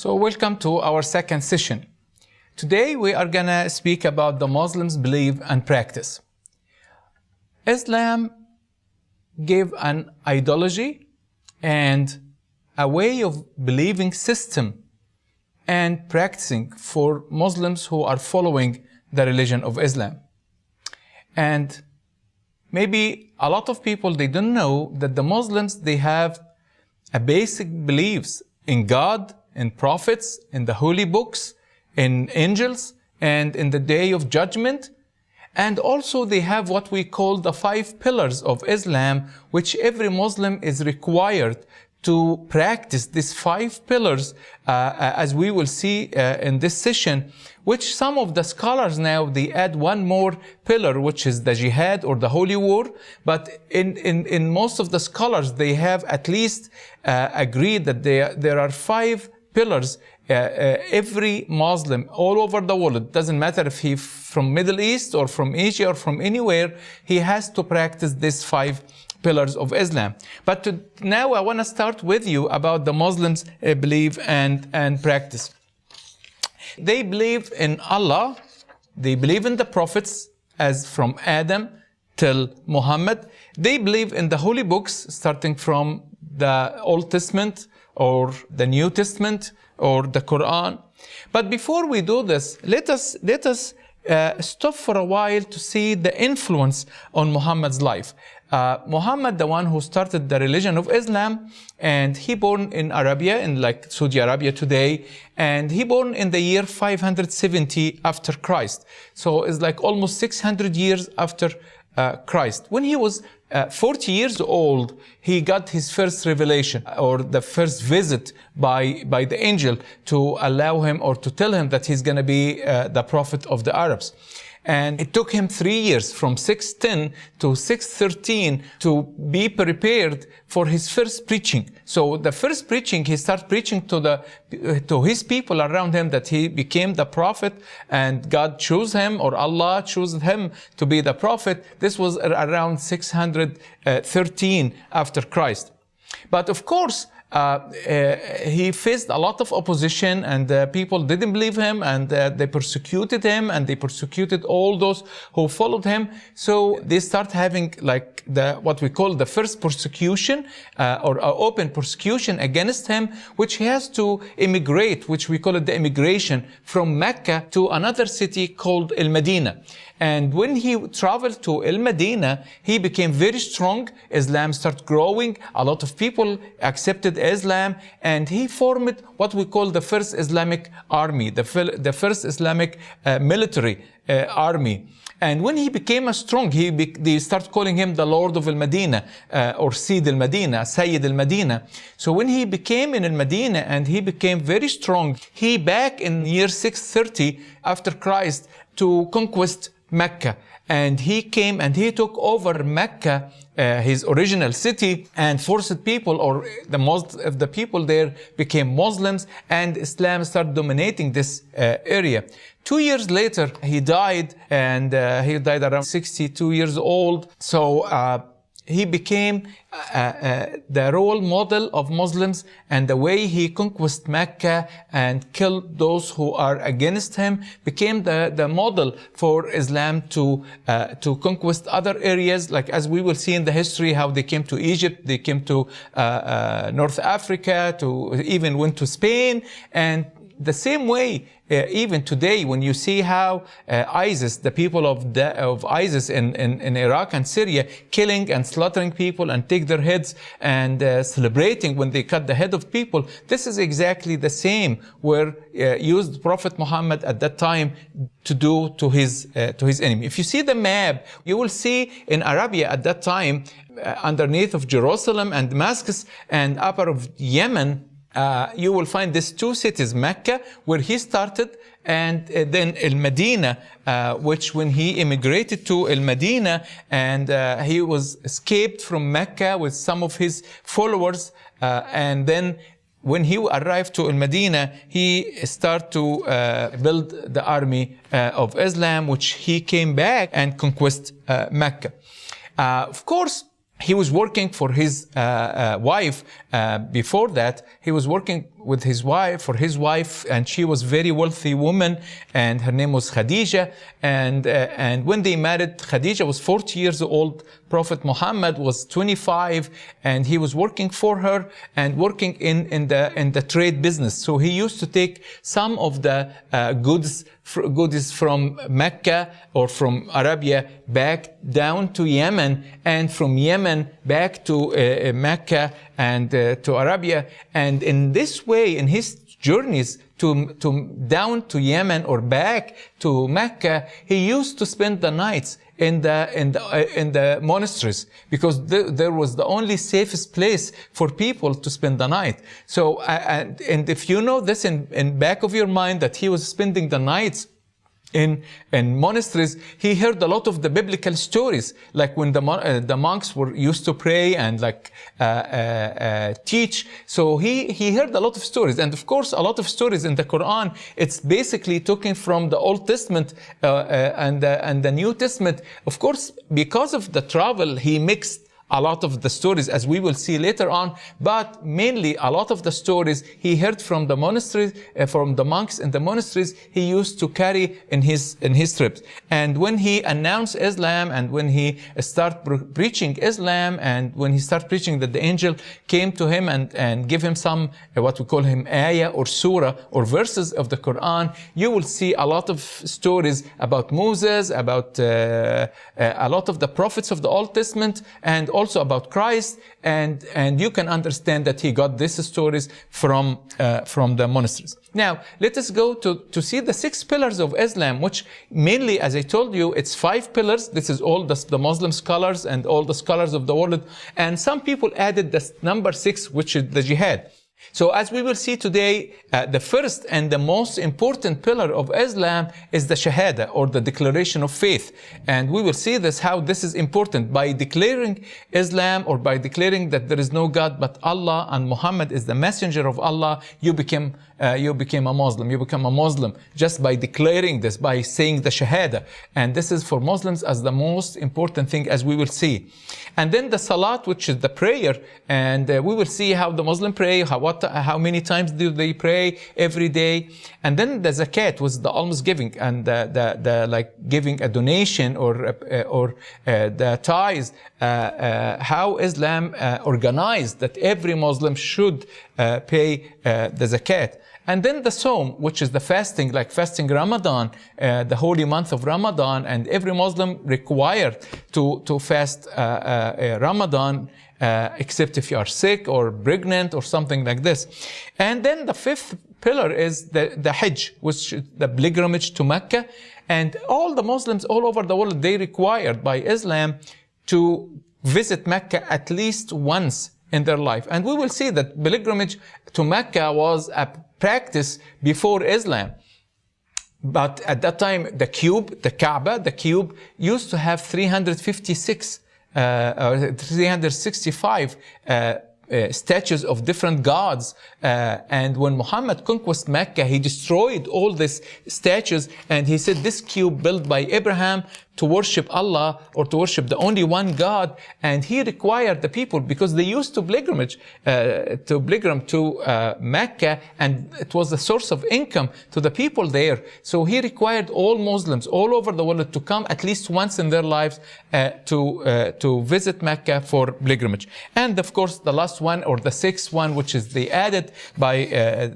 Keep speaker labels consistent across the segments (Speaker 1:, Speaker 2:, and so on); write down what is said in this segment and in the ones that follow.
Speaker 1: So welcome to our second session. Today we are gonna speak about the Muslims' belief and practice. Islam gave an ideology and a way of believing system and practicing for Muslims who are following the religion of Islam. And maybe a lot of people, they don't know that the Muslims, they have a basic beliefs in God, in prophets, in the holy books, in angels, and in the day of judgment. And also they have what we call the 5 pillars of Islam, which every Muslim is required to practice these 5 pillars, as we will see in this session, which some of the scholars now, they add one more pillar, which is the jihad or the holy war. But in most of the scholars, they have at least agreed that there are 5 pillars. Every Muslim all over the world, it doesn't matter if he's from Middle East or from Asia or from anywhere, he has to practice these 5 pillars of Islam. But now I want to start with you about the Muslims' belief and practice. They believe in Allah, they believe in the prophets, as from Adam till Muhammad. They believe in the holy books, starting from the Old Testament or the New Testament or the Quran. But before we do this, let us stop for a while to see the influence on Muhammad's life. Muhammad, the one who started the religion of Islam, and he born in Arabia, in like Saudi Arabia today, and he born in the year 570 after Christ. So it's like almost 600 years after Christ. When he was 40 years old, he got his first revelation, or the first visit by the angel to allow him or to tell him that he's going to be the prophet of the Arabs. And it took him 3 years, from 610 to 613, to be prepared for his first preaching. So the first preaching, he started preaching to his people around him that he became the prophet, and God chose him, or Allah chose him to be the prophet. This was around 613 after Christ. But of course, he faced a lot of opposition, and people didn't believe him, and they persecuted him, and they persecuted all those who followed him. So they start having like what we call the first persecution, or open persecution against him, which he has to immigrate, which we call it the immigration, from Mecca to another city called Al-Medina. And when he traveled to Al-Medina, he became very strong. Islam started growing. A lot of people accepted Islam, and he formed what we call the first Islamic army, the first Islamic military army. And when he became strong, they start calling him the Lord of Al-Medina, or Sid Al-Medina, Sayyid Al-Medina. So when he became in Al-Medina and he became very strong, he back in year 630 after Christ to conquest Mecca. And he came and he took over Mecca, his original city, and forced people, or most of the people there became Muslims, and Islam started dominating this area. 2 years later, he died, and he died around 62 years old. So he became the role model of Muslims, and the way he conquered Mecca and killed those who are against him became the model for Islam to conquest other areas, like as we will see in the history, how they came to Egypt, they came to North Africa, even went to Spain. And the same way, even today, when you see how ISIS, the people of ISIS in Iraq and Syria, killing and slaughtering people and take their heads and celebrating when they cut the head of people, this is exactly the same where used Prophet Muhammad at that time to do to his enemy. If you see the map, you will see in Arabia at that time, underneath of Jerusalem and Damascus and upper of Yemen, you will find these 2 cities, Mecca, where he started, and then Al-Medina, which when he immigrated to Al-Medina, and he was escaped from Mecca with some of his followers, and then when he arrived to Al-Medina, he started to build the army of Islam, which he came back and conquest Mecca. Of course, he was working for his wife. Before that, he was working with his wife, and she was very wealthy woman, and her name was Khadija. And when they married, Khadija was 40 years old. Prophet Muhammad was 25, and he was working for her and working in the trade business. So he used to take some of the goods from Mecca or from Arabia back down to Yemen, and from Yemen back to Mecca and to Arabia. And in this way, in his journeys to down to Yemen or back to Mecca, he used to spend the nights in the monasteries, because there was the only safest place for people to spend the night. So and if you know this in back of your mind, that he was spending the nights in monasteries, he heard a lot of the biblical stories, like when the monks were used to pray and teach. So he heard a lot of stories, and of course a lot of stories in the Quran. It's basically taken from the Old Testament and the New Testament. Of course, because of the travel, he mixed a lot of the stories, as we will see later on, but mainly a lot of the stories he heard from the monasteries, from the monks in the monasteries, he used to carry in his trips. And when he announced Islam, and when he started preaching Islam, and when he started preaching that the angel came to him and give him some, what we call him ayah or surah or verses of the Quran, you will see a lot of stories about Moses, about a lot of the prophets of the Old Testament, and also about Christ, and you can understand that he got these stories from the monasteries. Now, let us go to see the 6 pillars of Islam, which mainly, as I told you, it's 5 pillars. This is all the Muslim scholars and all the scholars of the world, and some people added the number 6, which is the jihad. So as we will see today, the first and the most important pillar of Islam is the Shahada, or the declaration of faith. And we will see this, how this is important. By declaring Islam, or by declaring that there is no God but Allah and Muhammad is the messenger of Allah, you became a Muslim. You become a Muslim just by declaring this, by saying the Shahada. And this is for Muslims as the most important thing, as we will see. And then the Salat, which is the prayer. And we will see how the Muslim pray, how many times do they pray every day. And then the Zakat was the almsgiving, and the like giving a donation or the tithes. How Islam organized that every Muslim should pay the Zakat. And then the Sawm, which is the fasting, like fasting Ramadan, the holy month of Ramadan, and every Muslim required to fast Ramadan, except if you are sick or pregnant or something like this. And then the 5th pillar is the Hajj, which is the pilgrimage to Mecca. And all the Muslims all over the world, they required by Islam to visit Mecca at least once in their life. And we will see that pilgrimage to Mecca was a practice before Islam. But at that time, the Kaaba, the cube, used to have 365 statues of different gods. And when Muhammad conquered Mecca, he destroyed all these statues, and he said this cube built by Abraham to worship Allah, or to worship the only one God. And he required the people, because they used to pilgrim to Mecca, and it was a source of income to the people there. So he required all Muslims all over the world to come at least once in their lives to visit Mecca for pilgrimage. And of course, the last one, or the 6th one, which is they added by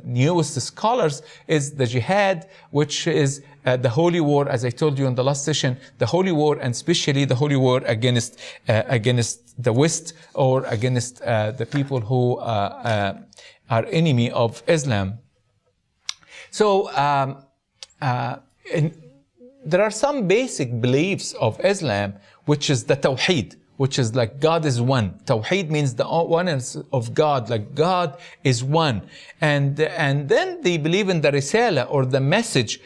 Speaker 1: newest scholars, is the jihad, which is the holy war, as I told you in the last session, the holy war, and especially the holy war against the West, or against the people who are enemy of Islam. So there are some basic beliefs of Islam, which is the Tawheed, which is like God is one. Tawheed means the oneness of God, like God is one. And then they believe in the Risala, or the message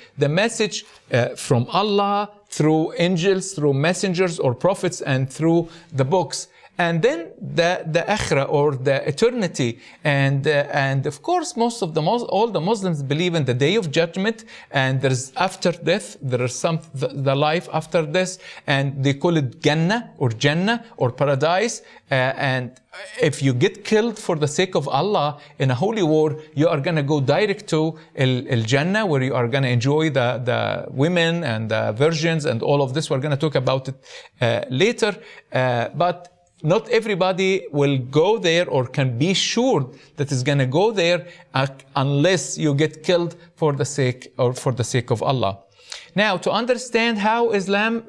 Speaker 1: from Allah through angels, through messengers or prophets, and through the books. and then the akhirah, or the eternity, and of course all the Muslims believe in the day of judgment, and there's after death, there is the life after this, and they call it Jannah or paradise, and if you get killed for the sake of Allah in a holy war, you are going to go direct to Jannah, where you are going to enjoy the women and the virgins and all of this. We're going to talk about it later, but not everybody will go there or can be sure that is going to go there unless you get killed for the sake of Allah. Now, to understand how Islam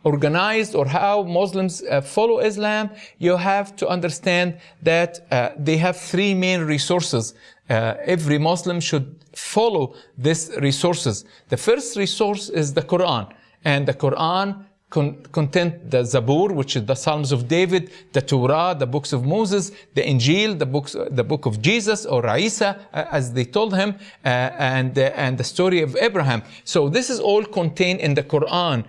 Speaker 1: organized, or how Muslims follow Islam, you have to understand that they have three main resources. Every Muslim should follow these resources. The first resource is the Quran, and the Quran contain the Zabur, which is the Psalms of David, the Torah, the books of Moses, the Injil, the book of Jesus or Isa, as they told him, and the story of Abraham. So this is all contained in the Quran.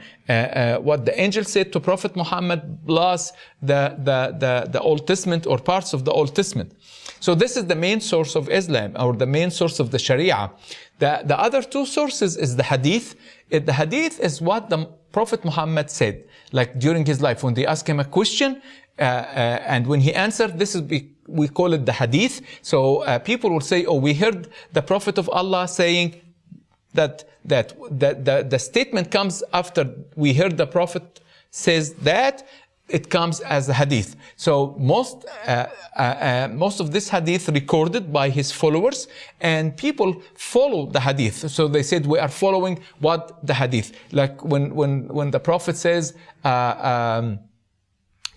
Speaker 1: What the angel said to Prophet Muhammad, plus the Old Testament or parts of the Old Testament. So this is the main source of Islam, or the main source of the Sharia. The other two sources is the Hadith. The Hadith is what the Prophet Muhammad said, like during his life, when they ask him a question, and when he answered, we call it the Hadith. So people will say, oh, we heard the Prophet of Allah saying that the statement comes after we heard the Prophet says that. It comes as a hadith. So most of this hadith recorded by his followers, and people follow the hadith. So they said, we are following what the hadith. Like when the Prophet says,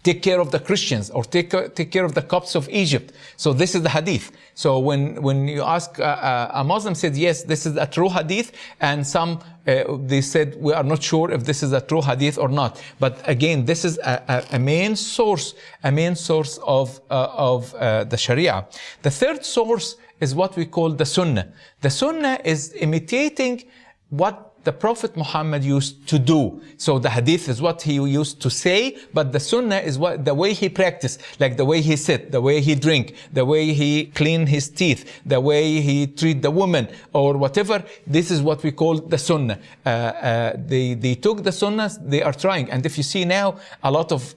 Speaker 1: take care of the Christians, or take care of the Copts of Egypt. So this is the hadith. So when you ask a Muslim said, yes, this is a true hadith, and some they said, we are not sure if this is a true hadith or not. But again, this is a main source of the Sharia. The third source is what we call the Sunnah. The Sunnah is imitating what the Prophet Muhammad used to do. So the hadith is what he used to say, but the sunnah is the way he practiced, like the way he sit, the way he drink, the way he clean his teeth, the way he treat the woman, or whatever. This is what we call the sunnah. They took the sunnah, they are trying. And if you see now, a lot of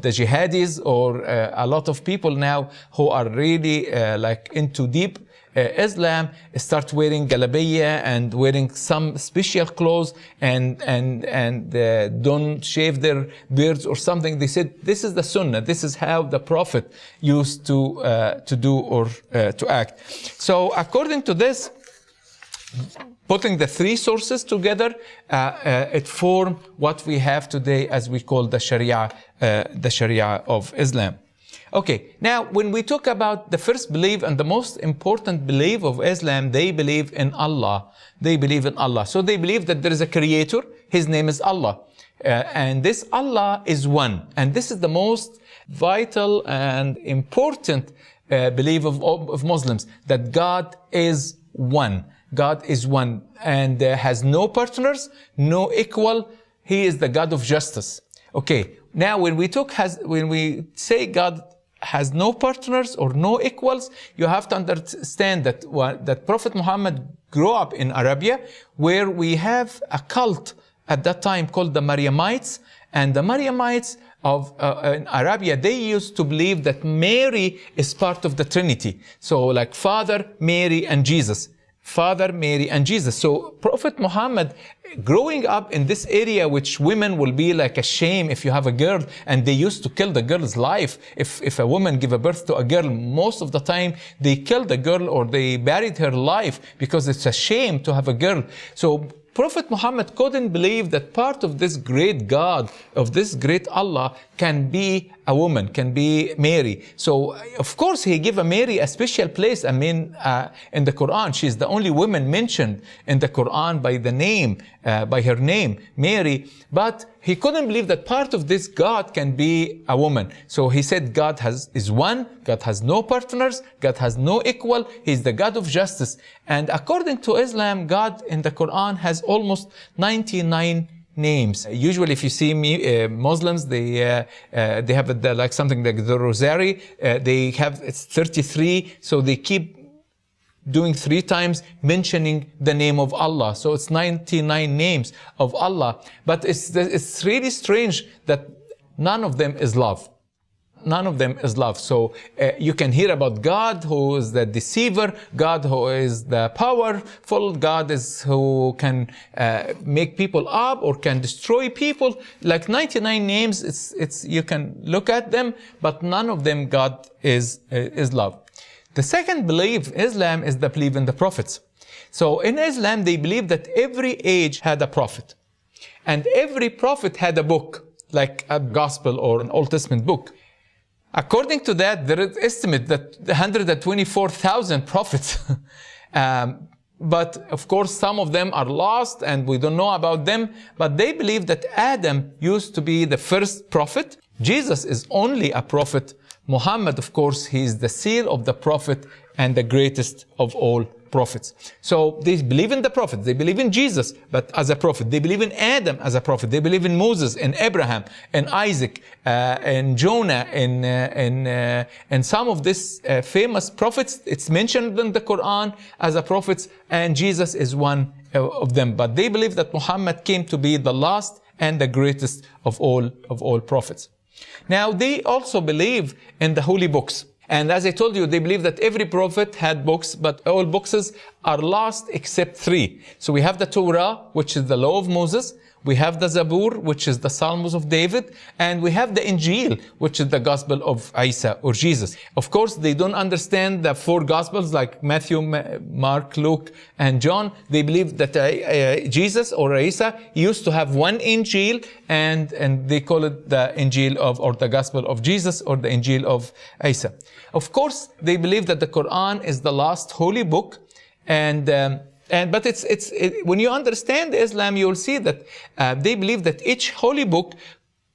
Speaker 1: the jihadis, or a lot of people now who are really like into deep Islam, start wearing galabiyya and wearing some special clothes, and don't shave their beards or something. They said, this is the sunnah. This is how the Prophet used to do or to act. So according to this, putting the three sources together, it form what we have today as we call the Sharia of Islam. Okay, now when we talk about the first belief and the most important belief of Islam, they believe in Allah. They believe in Allah. So they believe that there is a creator. His name is Allah. And this Allah is one. And this is the most vital and important belief of Muslims, that God is one. God is one and has no partners, no equal. He is the God of justice. Okay, now when we say God has no partners or no equals, you have to understand that Prophet Muhammad grew up in Arabia, where we have a cult at that time called the Maryamites. And the Maryamites in Arabia, they used to believe that Mary is part of the Trinity. So like Father, Mary, and Jesus. Father, Mary, and Jesus. So Prophet Muhammad, growing up in this area, which women will be like a shame if you have a girl, and they used to kill the girl's life. If a woman give a birth to a girl, most of the time they kill the girl or they buried her life, because it's a shame to have a girl. So Prophet Muhammad couldn't believe that part of this great God, of this great Allah, can be a woman, can be Mary. So, of course, he gave Mary a special place. I mean, in the Quran, she's the only woman mentioned in the Quran by the name, by her name, Mary. But he couldn't believe that part of this God can be a woman. So he said God is one, God has no partners, God has no equal, He's the God of justice. And according to Islam, God in the Quran has almost 99 names. Usually, if you see Muslims, they have like something like the Rosary. They have it's 33, so they keep doing 3 times mentioning the name of Allah. So it's 99 names of Allah. But it's really strange that none of them is love. None of them is love. So you can hear about God who is the deceiver, God who is the powerful, God is who can make people up or can destroy people. Like 99 names, it's you can look at them, but none of them God is love. The second belief, Islam, is the belief in the prophets. So in Islam, they believe that every age had a prophet. And every prophet had a book, like a gospel or an Old Testament book. According to that, there is estimate that 124,000 prophets. But of course, some of them are lost and we don't know about them. But they believe that Adam used to be the first prophet. Jesus is only a prophet. Muhammad, of course, he is the seal of the prophet and the greatest of all prophets. So they believe in the prophet, they believe in Jesus, but as a prophet. They believe in Adam as a prophet. They believe in Moses, in Abraham, in Isaac, in Jonah, in some of these famous prophets. It's mentioned in the Quran as a prophet, and Jesus is one of them. But they believe that Muhammad came to be the last and the greatest of all prophets. Now, they also believe in the holy books. And as I told you, they believe that every prophet had books, but all books are lost except 3. So we have the Torah, which is the law of Moses. We have the Zabur, which is the Psalms of David. And we have the Injil, which is the Gospel of Isa or Jesus. Of course, they don't understand the 4 Gospels like Matthew, Mark, Luke, and John. They believe that Jesus or Isa used to have one Injil, and they call it the Injil or the Gospel of Jesus or the Injil of Isa. Of course, they believe that the Quran is the last holy book, but when you understand Islam, you will see that they believe that each holy book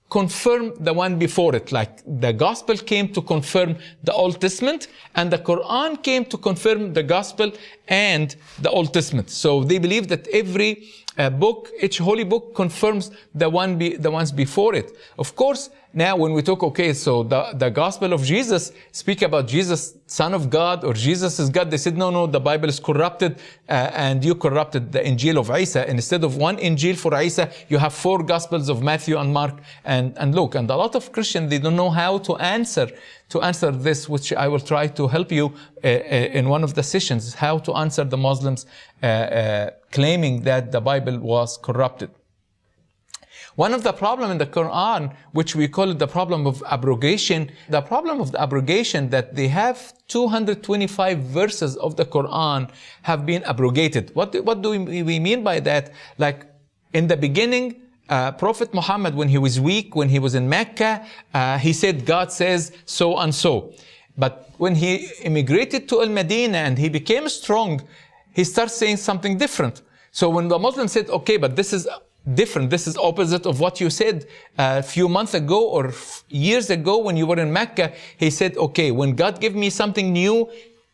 Speaker 1: confirmed the one before it. Like the Gospel came to confirm the Old Testament, and the Quran came to confirm the Gospel and the Old Testament. So they believe that every book, each holy book, confirms the ones before it. Of course, now when we talk, okay, so the Gospel of Jesus speak about Jesus, Son of God, or Jesus is God. They said, no, the Bible is corrupted, and you corrupted the Injil of Isa. And instead of one Injil for Isa, you have 4 Gospels of Matthew and Mark and Luke. And a lot of Christians, they don't know how to answer this, which I will try to help you in one of the sessions, how to answer the Muslims claiming that the Bible was corrupted. One of the problems in the Quran, which we call it the problem of abrogation, the problem of the abrogation that they have 225 verses of the Quran have been abrogated. What do we mean by that? Like in the beginning, Prophet Muhammad, when he was weak, when he was in Mecca, he said, God says so and so. But when he immigrated to Al-Madinah and he became strong, he starts saying something different. So when the Muslims said, okay, but this is different, this is opposite of what you said a few months ago or years ago when you were in Mecca, he said, okay, when God gives me something new,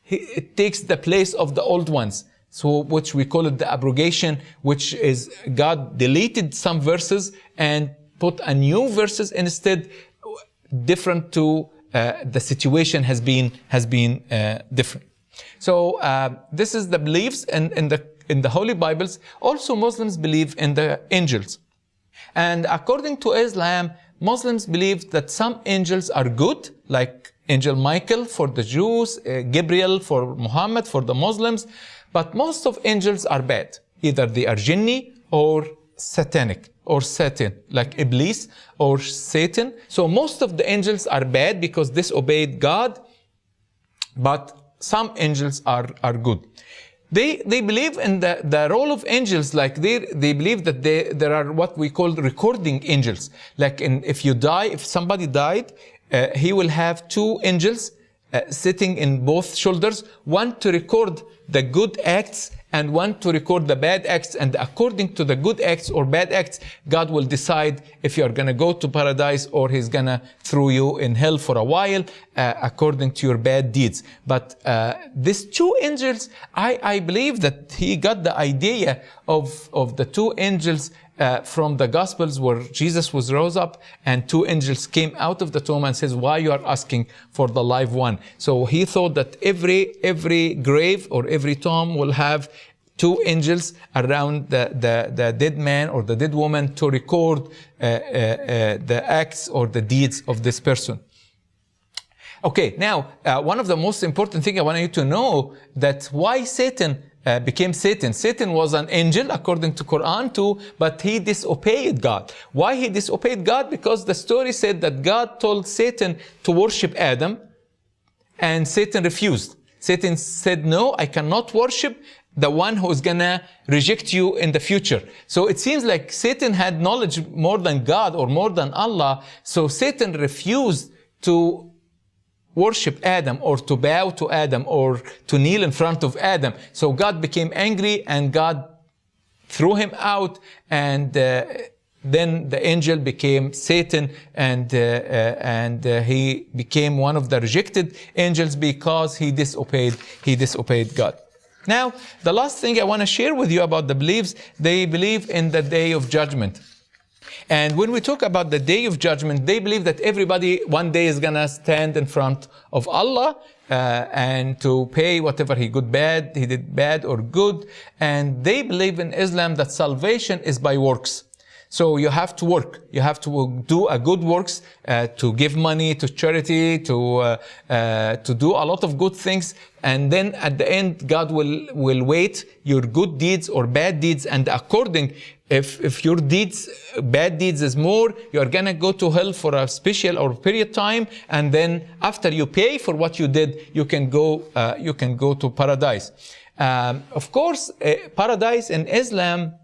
Speaker 1: it takes the place of the old ones. So which we call it the abrogation, which is God deleted some verses and put a new verses instead, different to the situation has been different. So this is the beliefs in the Holy Bibles. Also, Muslims believe in the angels. And according to Islam, Muslims believe that some angels are good, like Angel Michael for the Jews, Gabriel for Muhammad, for the Muslims. But most of angels are bad. Either they are jinni or satanic or Satan, like Iblis or Satan. So most of the angels are bad because disobeyed God. But some angels are good. They believe in the role of angels, like they believe that there are what we call recording angels. Like if somebody died, he will have 2 angels sitting in both shoulders, one to record the good acts and one to record the bad acts. And according to the good acts or bad acts, God will decide if you're going to go to paradise or he's going to throw you in hell for a while, according to your bad deeds. But these two angels, I believe that he got the idea of the two angels from the Gospels, where Jesus was rose up and two angels came out of the tomb and says, why you are asking for the live one? So he thought that every grave or every tomb will have two angels around the dead man or the dead woman to record the acts or the deeds of this person. Okay, now one of the most important things I want you to know, that why Satan became Satan. Satan was an angel according to Quran too, but he disobeyed God. Why he disobeyed God? Because the story said that God told Satan to worship Adam, and Satan refused. Satan said, no, I cannot worship the one who is gonna reject you in the future. So it seems like Satan had knowledge more than God or more than Allah. So Satan refused to worship Adam or to bow to Adam or to kneel in front of Adam. So God became angry and God threw him out, and then the angel became Satan, and he became one of the rejected angels because he disobeyed God. Now, the last thing I want to share with you about the beliefs, they believe in the day of judgment. And when we talk about the day of judgment, they believe that everybody one day is going to stand in front of Allah and to pay whatever he did bad or good. And they believe in Islam that salvation is by works. So you have to work. You have to do a good works, to give money to charity, to do a lot of good things. And then at the end, God will weight your good deeds or bad deeds. And according, if your bad deeds is more, you're going to go to hell for a special or period time. And then after you pay for what you did, you can go to paradise. Of course, paradise in Islam,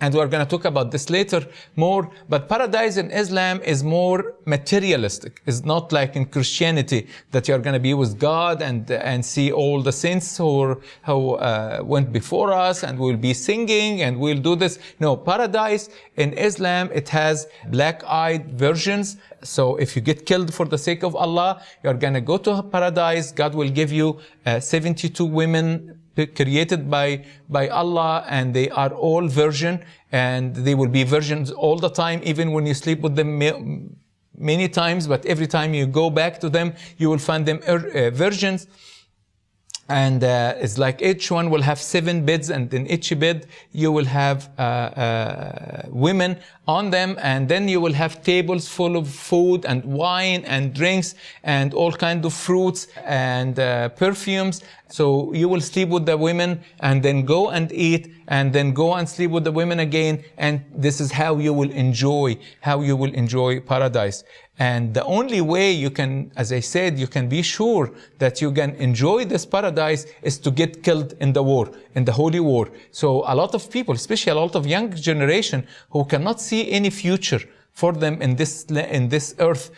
Speaker 1: and we're going to talk about this later more, but paradise in Islam is more materialistic. It's not like in Christianity that you're going to be with God and see all the saints who went before us, and we'll be singing and we'll do this. No, paradise in Islam, it has black-eyed virgins. So if you get killed for the sake of Allah, you're going to go to paradise. God will give you 72 women created by Allah, and they are all virgin, and they will be virgins all the time, even when you sleep with them many times, but every time you go back to them, you will find them virgins. And it's like each one will have 7 beds, and in each bed you will have women on them, and then you will have tables full of food and wine and drinks and all kinds of fruits and perfumes. So you will sleep with the women and then go and eat and then go and sleep with the women again. And this is how you will enjoy paradise. And the only way you can, as I said, you can be sure that you can enjoy this paradise is to get killed in the war, in the holy war. So a lot of people, especially a lot of young generation who cannot see any future for them in this earth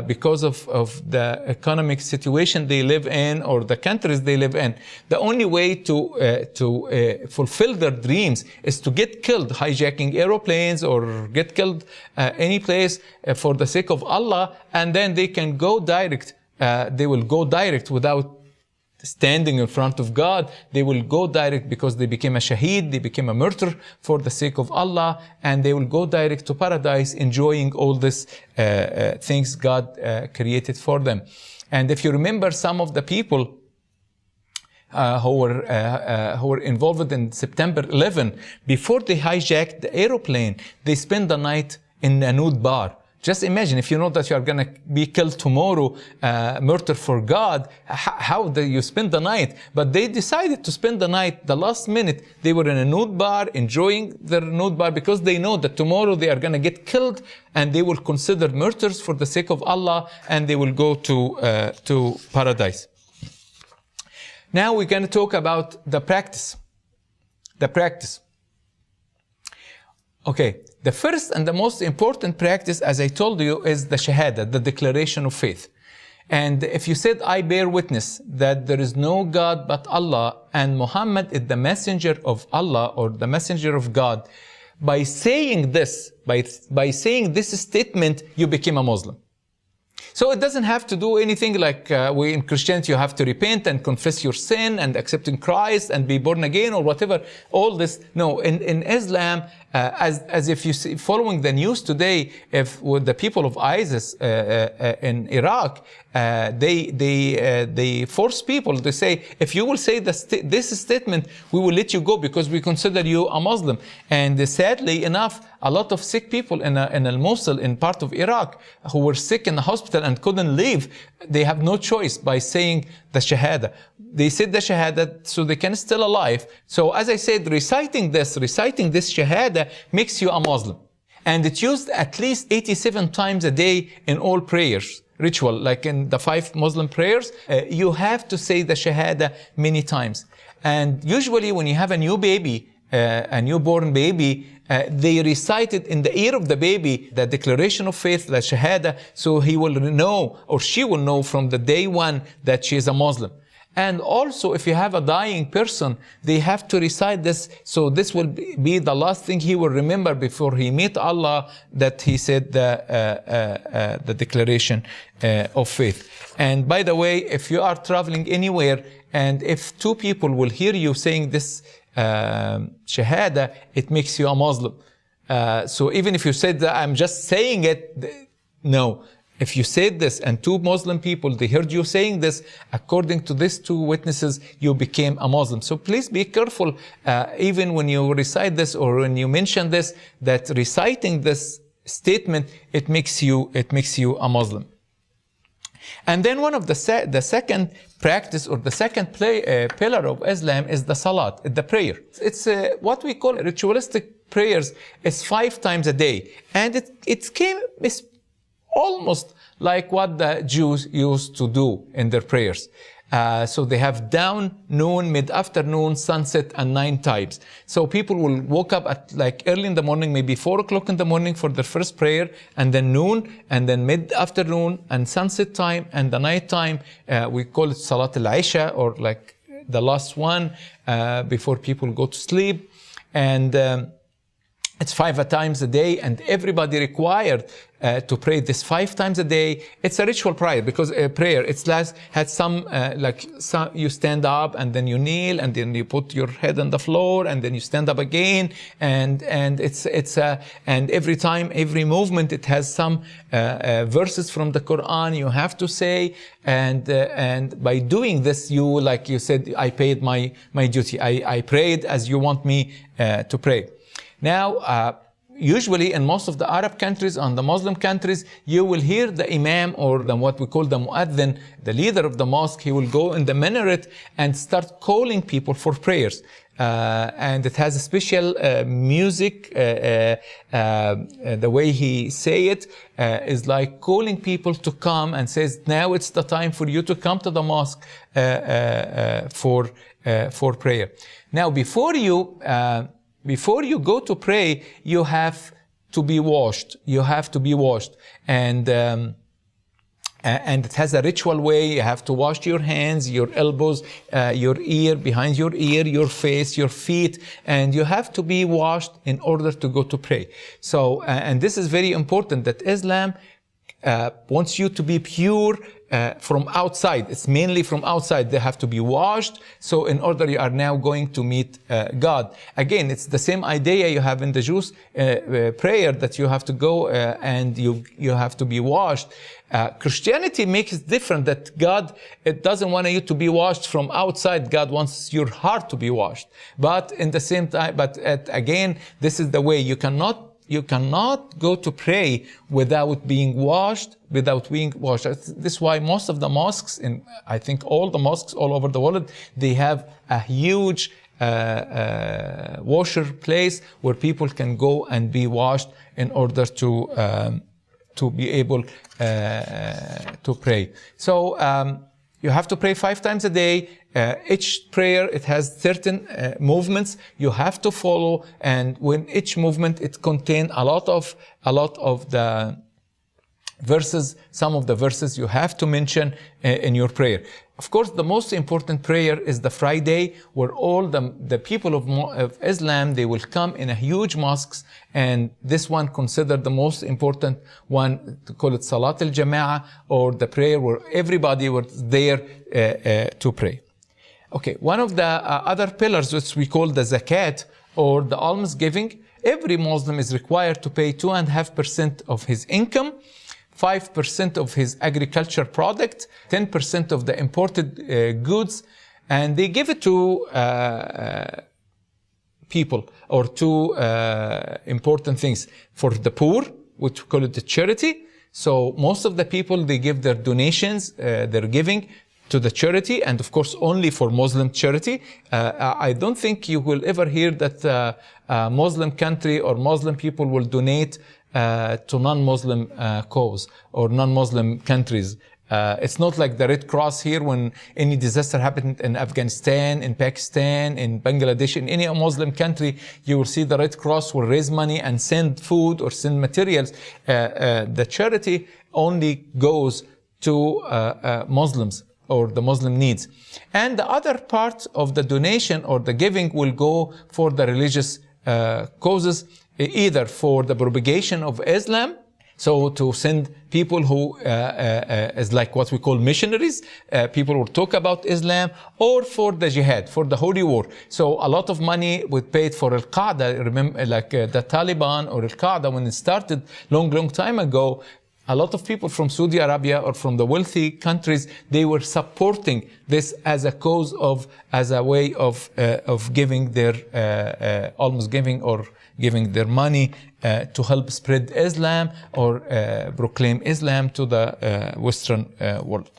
Speaker 1: because of the economic situation they live in or the countries they live in. The only way to fulfill their dreams is to get killed, hijacking aeroplanes or get killed any place for the sake of Allah, and then they can go direct. They will go direct without standing in front of God. They will go direct because they became a shaheed, they became a martyr for the sake of Allah, and they will go direct to paradise, enjoying all these things God created for them. And if you remember some of the people who were involved in September 11, before they hijacked the aeroplane, they spent the night in a nude bar. Just imagine, if you know that you are going to be killed tomorrow, murder for God, how do you spend the night? But they decided to spend the night, the last minute. They were in a nude bar, enjoying their nude bar, because they know that tomorrow they are going to get killed, and they will consider martyrs for the sake of Allah, and they will go to paradise. Now we're going to talk about the practice. The practice. Okay, the first and the most important practice, as I told you, is the Shahada, the declaration of faith. And if you said, I bear witness that there is no God but Allah, and Muhammad is the messenger of Allah or the messenger of God, by saying this, by saying this statement, you became a Muslim. So it doesn't have to do anything like we in Christianity, you have to repent and confess your sin and accepting Christ and be born again or whatever, all this. No, in Islam, as if you see, following the news today, if with the people of ISIS in Iraq, they force people to say, if you will say this statement, we will let you go because we consider you a Muslim. And sadly enough, a lot of sick people in Al-Mosul, in part of Iraq, who were sick in the hospital and couldn't leave, they have no choice by saying the Shahada. They said the Shahada so they can still alive. So as I said, reciting this Shahada makes you a Muslim. And it's used at least 87 times a day in all prayers. Ritual, like in the 5 Muslim prayers, you have to say the Shahada many times. And usually when you have a new baby, a newborn baby, they recite it in the ear of the baby, the declaration of faith, the Shahada, so he will know, or she will know from the day one that she is a Muslim. And also, if you have a dying person, they have to recite this, so this will be the last thing he will remember before he meet Allah, that he said the declaration of faith. And by the way, if you are traveling anywhere, and if 2 people will hear you saying this Shahada, it makes you a Muslim. So even if you said that I'm just saying it, no. If you said this and 2 Muslim people, they heard you saying this, according to these 2 witnesses, you became a Muslim. So please be careful, even when you recite this or when you mention this, that reciting this statement, it makes you a Muslim. And then one of the second practice or the second pillar of Islam is the Salat, the prayer. It's what we call ritualistic prayers. It's 5 times a day. And it's almost like what the Jews used to do in their prayers. So they have dawn, noon, mid-afternoon, sunset, and 9 times. So people will wake up at like early in the morning, maybe 4 o'clock in the morning for their first prayer, and then noon, and then mid-afternoon, and sunset time, and the night time. We call it Salat al-Isha, or like the last one before people go to sleep. And it's 5 times a day, and everybody required to pray this 5 times a day. It's a ritual prayer because prayer. It's had some you stand up and then you kneel and then you put your head on the floor and then you stand up again, and every time, every movement, it has some verses from the Quran you have to say, and by doing this, like you said, I paid my duty. I prayed as you want me to pray. Now, usually in most of the Arab countries and the Muslim countries, you will hear the Imam or what we call the Mu'adhin, the leader of the mosque. He will go in the minaret and start calling people for prayers. And it has a special music. The way he say it is like calling people to come and says, now it's the time for you to come to the mosque for prayer. Now, before you go to pray, you have to be washed. You have to be washed. And it has a ritual way. You have to wash your hands, your elbows, your ear, behind your ear, your face, your feet. And you have to be washed in order to go to pray. So, and this is very important, that Islam wants you to be pure from outside. It's mainly from outside. They have to be washed. So in order you are now going to meet God. Again, it's the same idea you have in the Jews prayer, that you have to go and you have to be washed. Christianity makes it different, that God, it doesn't want you to be washed from outside. God wants your heart to be washed. But in the same time, again, this is the way. You cannot go to pray without being washed, This is why most of the mosques, I think all the mosques all over the world, they have a huge washer place where people can go and be washed in order to be able to pray. So you have to pray 5 times a day. Each prayer, it has certain movements you have to follow, and when each movement, it contains a lot of verses, some of the verses you have to mention in your prayer. Of course, the most important prayer is the Friday, where all the people of Islam, they will come in a huge mosques, and this one considered the most important one, to call it Salat al-Jama'ah, or the prayer where everybody was there to pray. Okay, one of the other pillars, which we call the zakat, or the almsgiving, every Muslim is required to pay 2.5% of his income, 5% of his agriculture product, 10% of the imported goods, and they give it to people, or to important things. For the poor, which we call it the charity. So most of the people, they give their donations, their giving to the charity, and of course only for Muslim charity. I don't think you will ever hear that a Muslim country or Muslim people will donate to non-Muslim cause or non-Muslim countries. It's not like the Red Cross here. When any disaster happened in Afghanistan, in Pakistan, in Bangladesh, in any Muslim country, you will see the Red Cross will raise money and send food or send materials. The charity only goes to Muslims, or the Muslim needs. And the other part of the donation or the giving will go for the religious causes, either for the propagation of Islam, so to send people who is like what we call missionaries, people who talk about Islam, or for the jihad, for the holy war. So a lot of money was paid for Al-Qaeda. Remember, like the Taliban or Al-Qaeda, when it started long time ago, a lot of people from Saudi Arabia or from the wealthy countries, they were supporting this as a cause of, as a way of giving their alms giving, or giving their money to help spread Islam, or proclaim Islam to the Western world.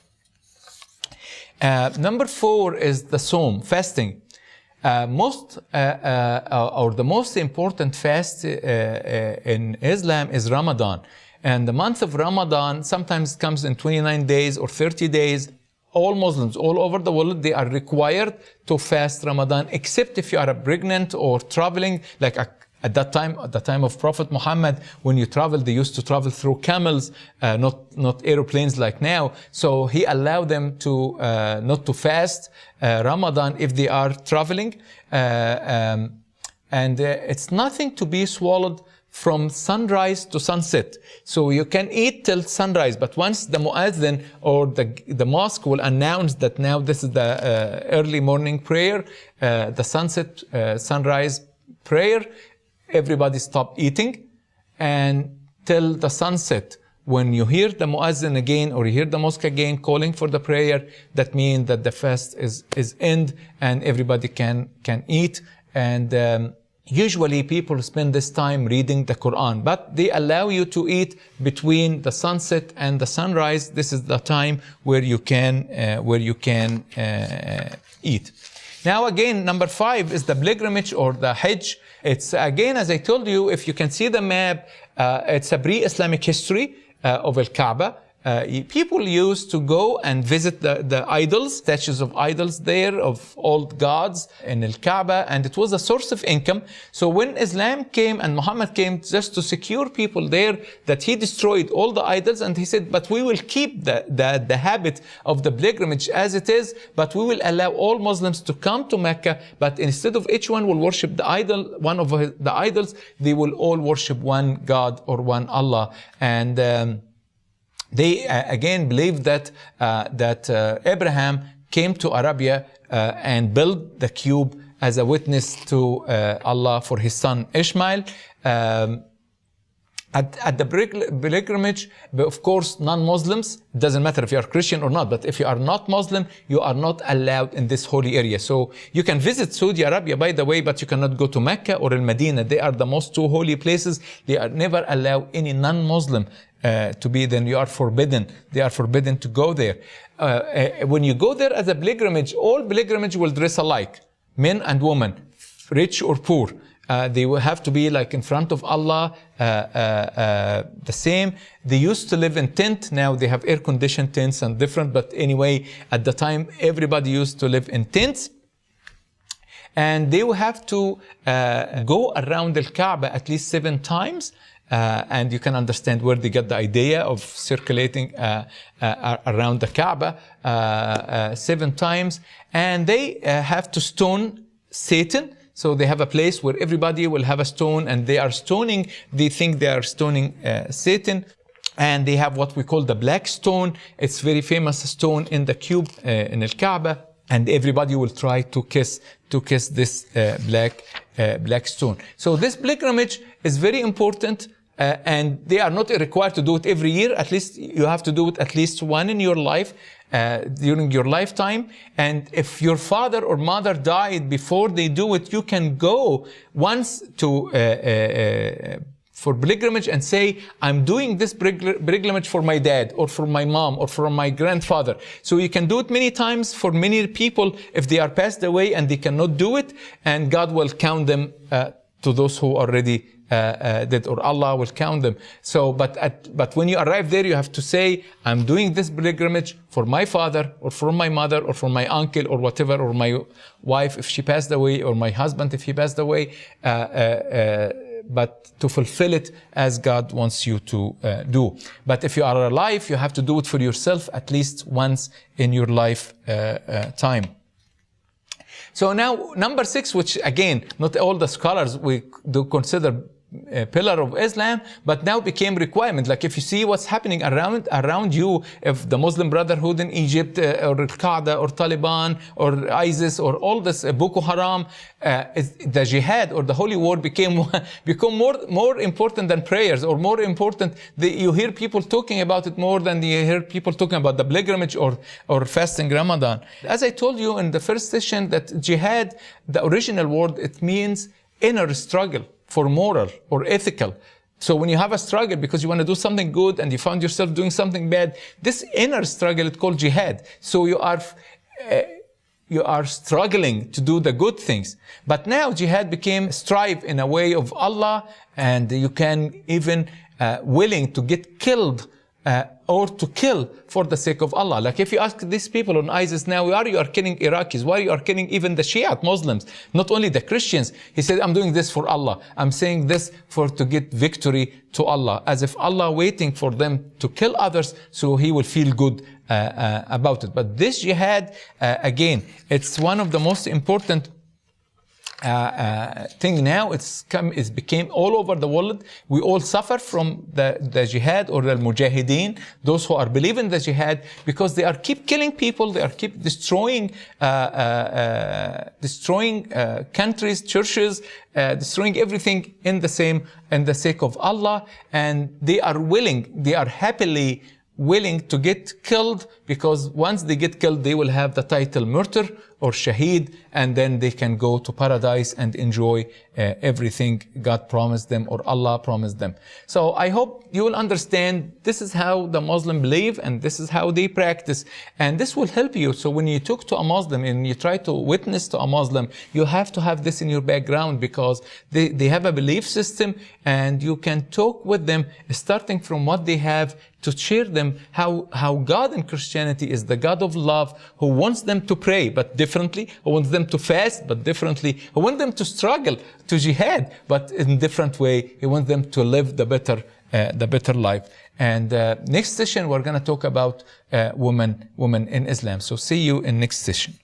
Speaker 1: Number 4 is the Sawm, fasting. The most important fast in Islam is Ramadan. And the month of Ramadan sometimes comes in 29 days or 30 days. All Muslims all over the world, they are required to fast Ramadan, except if you are pregnant or traveling. Like at that time, at the time of Prophet Muhammad, when you travel, they used to travel through camels, not airplanes like now. So he allowed them to not to fast Ramadan if they are traveling. And it's nothing to be swallowed from sunrise to sunset. So you can eat till sunrise, but once the muazzin or the mosque will announce that now this is the early morning prayer, the sunrise prayer, everybody stop eating, and till the sunset. When you hear the muazzin again, or you hear the mosque again calling for the prayer, that means that the fast is end, and everybody can eat. And usually people spend this time reading the Quran, but they allow you to eat between the sunset and the sunrise. This is the time where you can eat. Now again, number 5 is the pilgrimage or the Hajj. It's again, as I told you, if you can see the map, it's a pre-Islamic history of Al-Kaaba. People used to go and visit the idols, statues of idols there, of old gods in Al-Kaaba, and it was a source of income. So when Islam came and Muhammad came just to secure people there, that he destroyed all the idols, and he said, but we will keep the habit of the pilgrimage as it is, but we will allow all Muslims to come to Mecca, but instead of each one will worship the idol, one of the idols, they will all worship one God or one Allah. And they again believe that Abraham came to Arabia and built the cube as a witness to Allah for his son Ishmael. At the pilgrimage, of course, non-Muslims, doesn't matter if you are Christian or not, but if you are not Muslim, you are not allowed in this holy area. So you can visit Saudi Arabia, by the way, but you cannot go to Mecca or Al-Medina. They are the most two holy places. They are never allow any non-Muslim to be there. You are forbidden. They are forbidden to go there. When you go there as a pilgrimage, all pilgrimage will dress alike, men and women, rich or poor. They will have to be like in front of Allah, the same. They used to live in tent. Now they have air-conditioned tents and different. But anyway, at the time, everybody used to live in tents. And they will have to go around the Kaaba at least 7 times. and you can understand where they get the idea of circulating around the Kaaba 7 times. And they have to stone Satan. So they have a place where everybody will have a stone, and they are stoning. They think they are stoning Satan. And they have what we call the black stone. It's very famous stone in the cube in Al Kaaba, and everybody will try to kiss this black stone. So this pilgrimage is very important, and they are not required to do it every year. At least you have to do it at least one in your life during your lifetime. And if your father or mother died before they do it, you can go once to for pilgrimage and say, I'm doing this pilgrimage for my dad or for my mom or for my grandfather. So you can do it many times for many people if they are passed away and they cannot do it, and God will count them to those who already did, or Allah will count them. So, but when you arrive there, you have to say, I'm doing this pilgrimage for my father or for my mother or for my uncle or whatever, or my wife if she passed away, or my husband if he passed away. But to fulfill it as God wants you to do. But if you are alive, you have to do it for yourself at least once in your life time. So now, number 6, which again, not all the scholars we do consider a pillar of Islam, but now became requirement. Like if you see what's happening around you, if the Muslim Brotherhood in Egypt, or Al-Qaeda, or Taliban, or ISIS, or all this Boko Haram, the jihad or the holy war become more important than prayers, or more important. You hear people talking about it more than you hear people talking about the pilgrimage or fasting Ramadan. As I told you in the first session, that jihad, the original word, it means inner struggle for moral or ethical. So when you have a struggle because you want to do something good and you found yourself doing something bad, this inner struggle is called jihad. So you are struggling to do the good things. But now jihad became strive in a way of Allah, and you can even willing to get killed or to kill for the sake of Allah. Like if you ask these people on ISIS now, why you are killing Iraqis? Why you are killing even the Shiite Muslims? Not only the Christians. He said, I'm doing this for Allah. I'm saying this to get victory to Allah. As if Allah waiting for them to kill others so He will feel good about it. But this jihad, again, it's one of the most important thing now. It became all over the world. We all suffer from the jihad or the mujahideen, those who are believing the jihad, because they are keep killing people, they are keep destroying countries, churches, destroying everything in the sake of Allah, and they are happily willing to get killed, because once they get killed, they will have the title martyr or shaheed, and then they can go to paradise and enjoy everything God promised them or Allah promised them. So I hope you will understand this is how the Muslim believe and this is how they practice, and this will help you. So when you talk to a Muslim and you try to witness to a Muslim, you have to have this in your background, because they have a belief system, and you can talk with them starting from what they have, to share them how God in Christianity is the God of love, who wants them to pray but differently, who wants them to fast but differently, who wants them to struggle, to jihad, but in different way. He wants them to live the better life. And next session we're going to talk about women in Islam. So see you in next session.